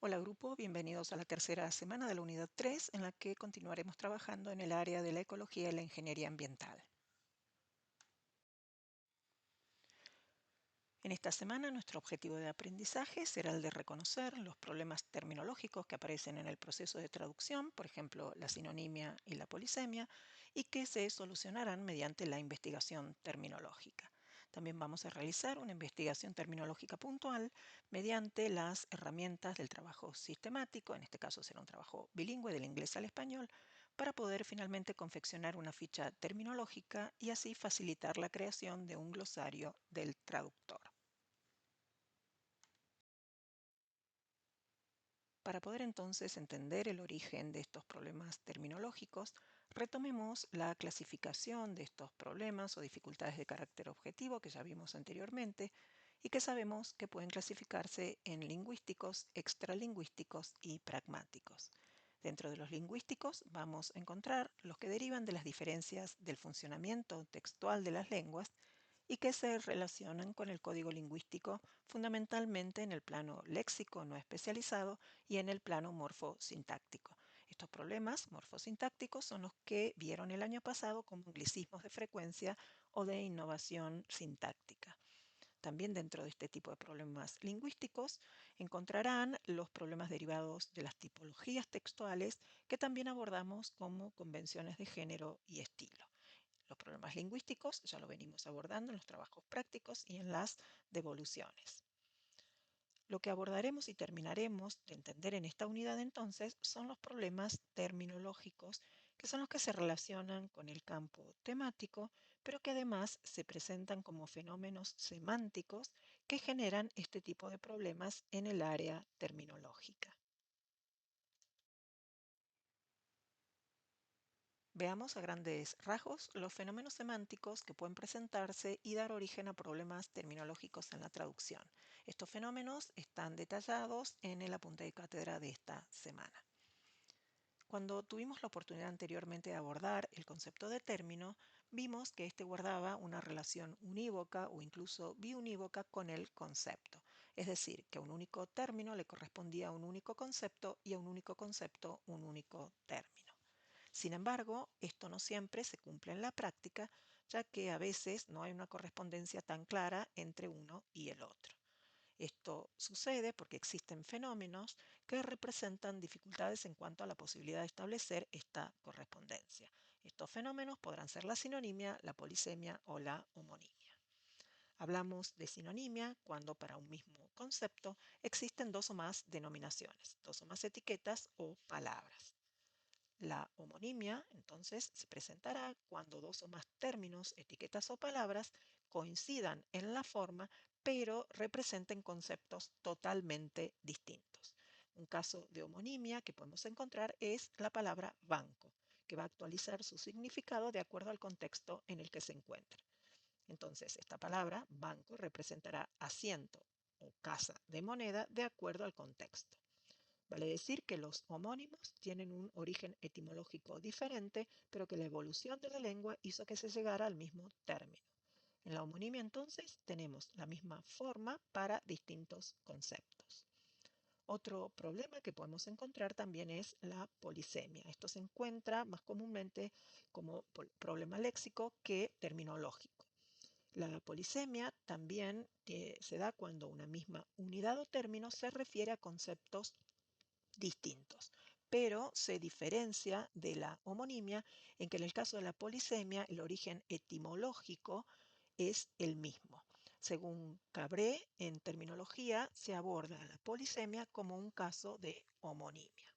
Hola grupo, bienvenidos a la tercera semana de la unidad 3 en la que continuaremos trabajando en el área de la ecología y la ingeniería ambiental. En esta semana nuestro objetivo de aprendizaje será el de reconocer los problemas terminológicos que aparecen en el proceso de traducción, por ejemplo la sinonimia y la polisemia, y que se solucionarán mediante la investigación terminológica. También vamos a realizar una investigación terminológica puntual mediante las herramientas del trabajo sistemático, en este caso será un trabajo bilingüe del inglés al español, para poder finalmente confeccionar una ficha terminológica y así facilitar la creación de un glosario del traductor. Para poder entonces entender el origen de estos problemas terminológicos, retomemos la clasificación de estos problemas o dificultades de carácter objetivo que ya vimos anteriormente y que sabemos que pueden clasificarse en lingüísticos, extralingüísticos y pragmáticos. Dentro de los lingüísticos vamos a encontrar los que derivan de las diferencias del funcionamiento textual de las lenguas y que se relacionan con el código lingüístico fundamentalmente en el plano léxico no especializado y en el plano morfosintáctico. Estos problemas morfosintácticos son los que vieron el año pasado como anglicismos de frecuencia o de innovación sintáctica. También dentro de este tipo de problemas lingüísticos encontrarán los problemas derivados de las tipologías textuales que también abordamos como convenciones de género y estilo. Los problemas lingüísticos ya lo venimos abordando en los trabajos prácticos y en las devoluciones. Lo que abordaremos y terminaremos de entender en esta unidad entonces son los problemas terminológicos, que son los que se relacionan con el campo temático, pero que además se presentan como fenómenos semánticos que generan este tipo de problemas en el área terminológica. Veamos a grandes rasgos los fenómenos semánticos que pueden presentarse y dar origen a problemas terminológicos en la traducción. Estos fenómenos están detallados en el apunte de cátedra de esta semana. Cuando tuvimos la oportunidad anteriormente de abordar el concepto de término, vimos que éste guardaba una relación unívoca o incluso biunívoca con el concepto, es decir, que a un único término le correspondía un único concepto y a un único concepto un único término. Sin embargo, esto no siempre se cumple en la práctica, ya que a veces no hay una correspondencia tan clara entre uno y el otro. Esto sucede porque existen fenómenos que representan dificultades en cuanto a la posibilidad de establecer esta correspondencia. Estos fenómenos podrán ser la sinonimia, la polisemia o la homonimia. Hablamos de sinonimia cuando para un mismo concepto existen dos o más denominaciones, dos o más etiquetas o palabras. La homonimia, entonces, se presentará cuando dos o más términos, etiquetas o palabras coincidan en la forma, pero representen conceptos totalmente distintos. Un caso de homonimia que podemos encontrar es la palabra banco, que va a actualizar su significado de acuerdo al contexto en el que se encuentra. Entonces, esta palabra, banco, representará asiento o casa de moneda de acuerdo al contexto. Vale decir que los homónimos tienen un origen etimológico diferente, pero que la evolución de la lengua hizo que se llegara al mismo término. En la homonimia entonces tenemos la misma forma para distintos conceptos. Otro problema que podemos encontrar también es la polisemia. Esto se encuentra más comúnmente como problema léxico que terminológico. La polisemia también se da cuando una misma unidad o término se refiere a conceptos distintos, pero se diferencia de la homonimia en que en el caso de la polisemia el origen etimológico es el mismo. Según Cabré, en terminología se aborda la polisemia como un caso de homonimia.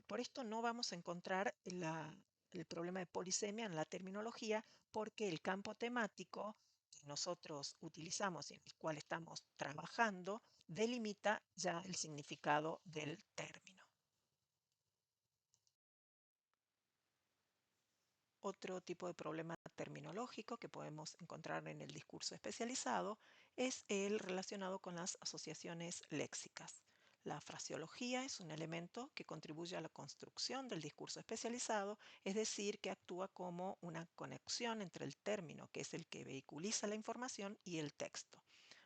Por esto no vamos a encontrar el problema de polisemia en la terminología porque el campo temático que nosotros utilizamos y en el cual estamos trabajando delimita ya el significado del término. Otro tipo de problema terminológico que podemos encontrar en el discurso especializado es el relacionado con las asociaciones léxicas. La fraseología es un elemento que contribuye a la construcción del discurso especializado, es decir, que actúa como una conexión entre el término, que es el que vehiculiza la información, y el texto.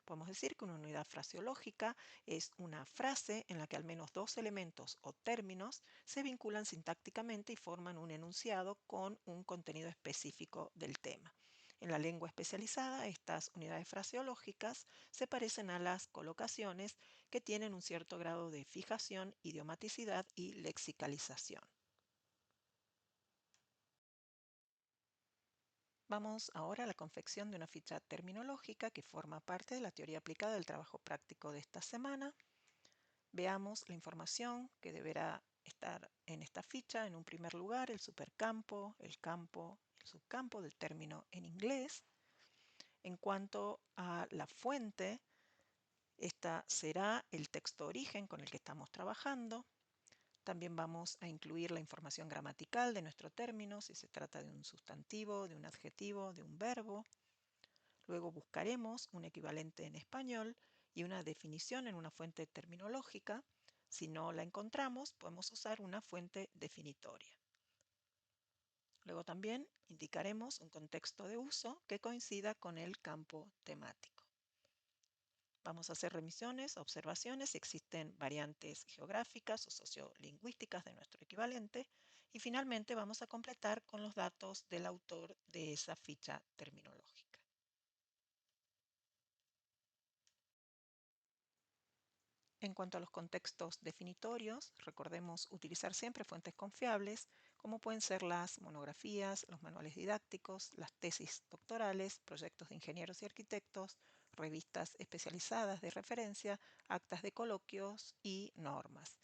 Podemos decir que una unidad fraseológica es una frase en la que al menos dos elementos o términos se vinculan sintácticamente y forman un enunciado con un contenido específico del tema. En la lengua especializada, estas unidades fraseológicas se parecen a las colocaciones, que tienen un cierto grado de fijación, idiomaticidad y lexicalización. Vamos ahora a la confección de una ficha terminológica que forma parte de la teoría aplicada del trabajo práctico de esta semana. Veamos la información que deberá estar en esta ficha. En un primer lugar, el supercampo, el campo, el subcampo del término en inglés. En cuanto a la fuente, esta será el texto origen con el que estamos trabajando. También vamos a incluir la información gramatical de nuestro término, si se trata de un sustantivo, de un adjetivo, de un verbo. Luego buscaremos un equivalente en español y una definición en una fuente terminológica. Si no la encontramos, podemos usar una fuente definitoria. Luego también indicaremos un contexto de uso que coincida con el campo temático. Vamos a hacer remisiones, observaciones, si existen variantes geográficas o sociolingüísticas de nuestro equivalente. Y finalmente vamos a completar con los datos del autor de esa ficha terminológica. En cuanto a los contextos definitorios, recordemos utilizar siempre fuentes confiables, como pueden ser las monografías, los manuales didácticos, las tesis doctorales, proyectos de ingenieros y arquitectos, revistas especializadas de referencia, actas de coloquios y normas.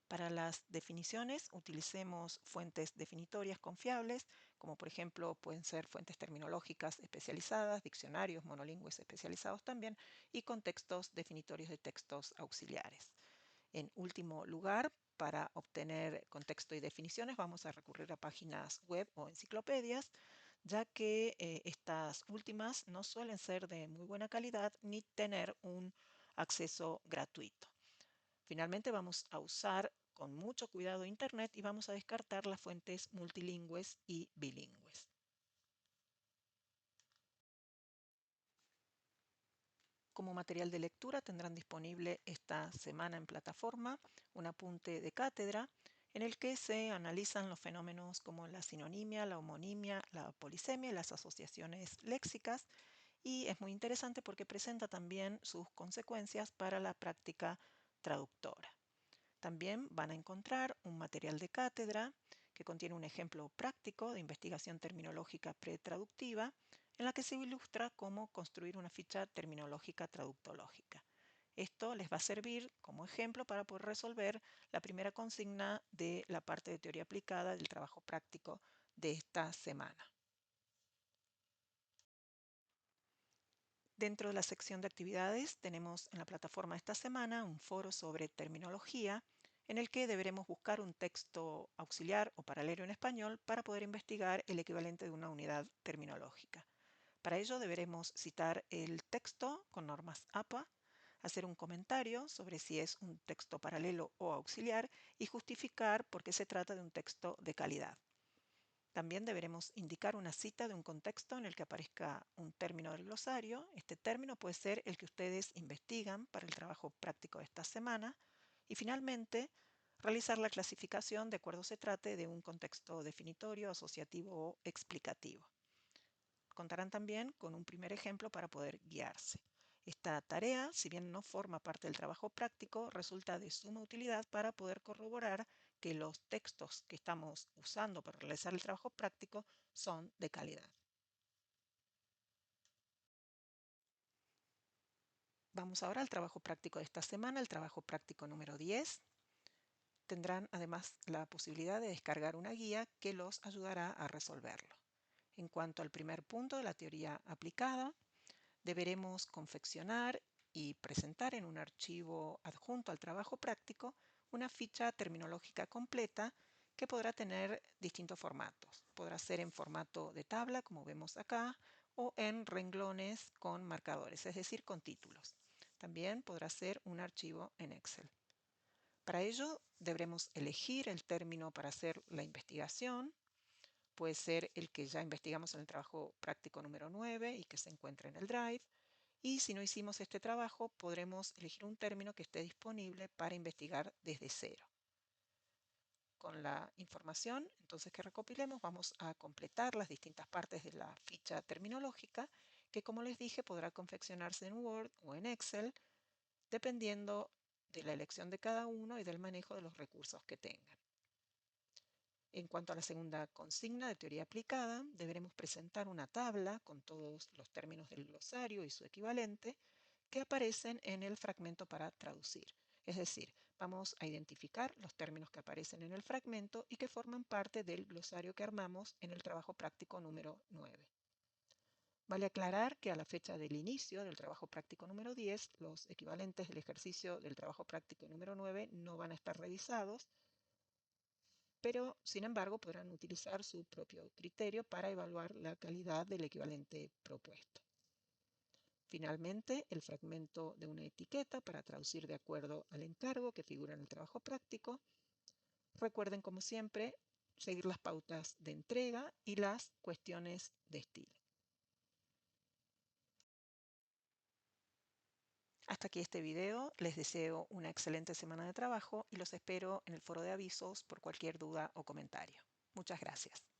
Para las definiciones, utilicemos fuentes definitorias confiables, como por ejemplo pueden ser fuentes terminológicas especializadas, diccionarios monolingües especializados también, y contextos definitorios de textos auxiliares. En último lugar, para obtener contexto y definiciones vamos a recurrir a páginas web o enciclopedias, ya que estas últimas no suelen ser de muy buena calidad ni tener un acceso gratuito. Finalmente vamos a usar con mucho cuidado Internet y vamos a descartar las fuentes multilingües y bilingües. Como material de lectura tendrán disponible esta semana en plataforma un apunte de cátedra en el que se analizan los fenómenos como la sinonimia, la homonimia, la polisemia y las asociaciones léxicas, y es muy interesante porque presenta también sus consecuencias para la práctica traductora. También van a encontrar un material de cátedra que contiene un ejemplo práctico de investigación terminológica pretraductiva en la que se ilustra cómo construir una ficha terminológica traductológica. Esto les va a servir como ejemplo para poder resolver la primera consigna de la parte de teoría aplicada del trabajo práctico de esta semana. Dentro de la sección de actividades tenemos en la plataforma esta semana un foro sobre terminología en el que deberemos buscar un texto auxiliar o paralelo en español para poder investigar el equivalente de una unidad terminológica. Para ello deberemos citar el texto con normas APA, hacer un comentario sobre si es un texto paralelo o auxiliar y justificar por qué se trata de un texto de calidad. También deberemos indicar una cita de un contexto en el que aparezca un término del glosario. Este término puede ser el que ustedes investigan para el trabajo práctico de esta semana. Y finalmente, realizar la clasificación de acuerdo se trate de un contexto definitorio, asociativo o explicativo. Contarán también con un primer ejemplo para poder guiarse. Esta tarea, si bien no forma parte del trabajo práctico, resulta de suma utilidad para poder corroborar que los textos que estamos usando para realizar el trabajo práctico son de calidad. Vamos ahora al trabajo práctico de esta semana, el trabajo práctico número 10. Tendrán además la posibilidad de descargar una guía que los ayudará a resolverlo. En cuanto al primer punto de la teoría aplicada, deberemos confeccionar y presentar en un archivo adjunto al trabajo práctico una ficha terminológica completa que podrá tener distintos formatos. Podrá ser en formato de tabla, como vemos acá, o en renglones con marcadores, es decir, con títulos. También podrá ser un archivo en Excel. Para ello deberemos elegir el término para hacer la investigación. Puede ser el que ya investigamos en el trabajo práctico número 9 y que se encuentra en el Drive. Y si no hicimos este trabajo, podremos elegir un término que esté disponible para investigar desde cero. Con la información entonces que recopilemos, vamos a completar las distintas partes de la ficha terminológica, que como les dije podrá confeccionarse en Word o en Excel, dependiendo de la elección de cada uno y del manejo de los recursos que tengan. En cuanto a la segunda consigna de teoría aplicada, deberemos presentar una tabla con todos los términos del glosario y su equivalente que aparecen en el fragmento para traducir. Es decir, vamos a identificar los términos que aparecen en el fragmento y que forman parte del glosario que armamos en el trabajo práctico número 9. Vale aclarar que a la fecha del inicio del trabajo práctico número 10, los equivalentes del ejercicio del trabajo práctico número 9 no van a estar revisados, pero sin embargo podrán utilizar su propio criterio para evaluar la calidad del equivalente propuesto. Finalmente, el fragmento de una etiqueta para traducir de acuerdo al encargo que figura en el trabajo práctico. Recuerden, como siempre, seguir las pautas de entrega y las cuestiones de estilo. Hasta aquí este video. Les deseo una excelente semana de trabajo y los espero en el foro de avisos por cualquier duda o comentario. Muchas gracias.